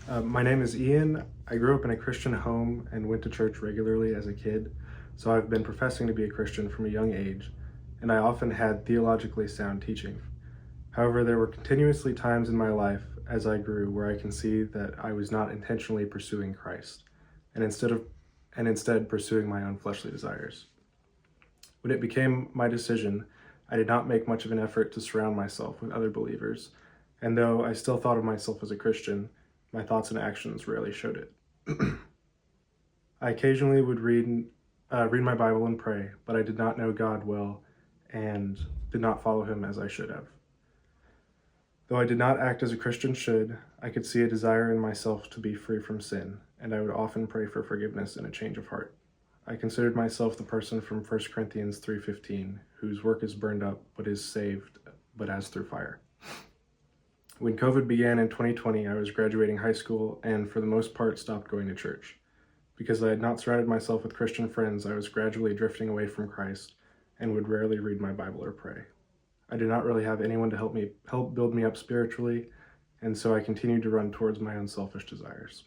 My name is Ian. I grew up in a Christian home and went to church regularly as a kid, so I've been professing to be a Christian from a young age, and I often had theologically sound teaching. However, there were continuously times in my life as I grew where I can see that I was not intentionally pursuing Christ, and instead pursuing my own fleshly desires. When it became my decision, I did not make much of an effort to surround myself with other believers, and though I still thought of myself as a Christian, my thoughts and actions rarely showed it. I occasionally would read my Bible and pray, but I did not know God well and did not follow him as I should have. Though I did not act as a Christian should, I could see a desire in myself to be free from sin, and I would often pray for forgiveness and a change of heart. I considered myself the person from 1 Corinthians 3:15, whose work is burned up but is saved, but as through fire. When COVID began in 2020, I was graduating high school and for the most part stopped going to church. Because I had not surrounded myself with Christian friends, I was gradually drifting away from Christ and would rarely read my Bible or pray. I did not really have anyone to help build me up spiritually, and so I continued to run towards my own selfish desires.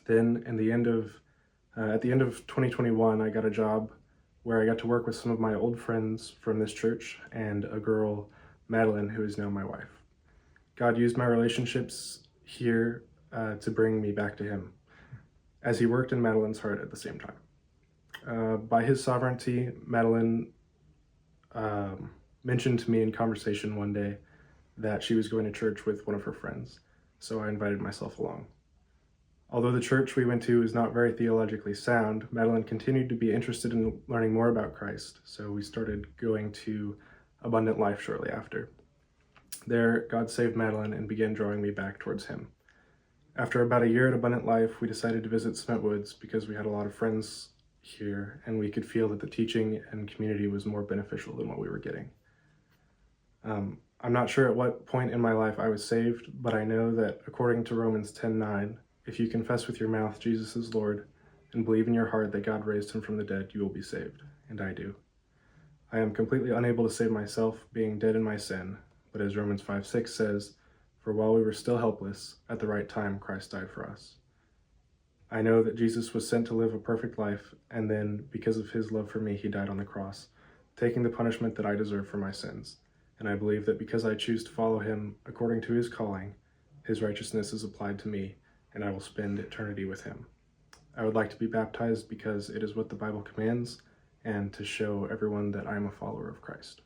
Then, at the end of 2021, I got a job where I got to work with some of my old friends from this church and a girl, Madeline, who is now my wife. God used my relationships here to bring me back to him, as he worked in Madeline's heart at the same time. By his sovereignty, Madeline mentioned to me in conversation one day that she was going to church with one of her friends, so I invited myself along. Although the church we went to is not very theologically sound, Madeline continued to be interested in learning more about Christ, so we started going to Abundant Life shortly after. There, God saved Madeline and began drawing me back towards him. After about a year at Abundant Life, we decided to visit Cement Woods because we had a lot of friends here and we could feel that the teaching and community was more beneficial than what we were getting. I'm not sure at what point in my life I was saved, but I know that according to Romans 10:9, if you confess with your mouth Jesus is Lord and believe in your heart that God raised him from the dead, you will be saved, and I do. I am completely unable to save myself, being dead in my sin, but as Romans 5:6 says, for while we were still helpless, at the right time Christ died for us. I know that Jesus was sent to live a perfect life, and then, because of his love for me, he died on the cross, taking the punishment that I deserve for my sins. And I believe that because I choose to follow him according to his calling, his righteousness is applied to me, and I will spend eternity with him. I would like to be baptized because it is what the Bible commands, and to show everyone that I am a follower of Christ.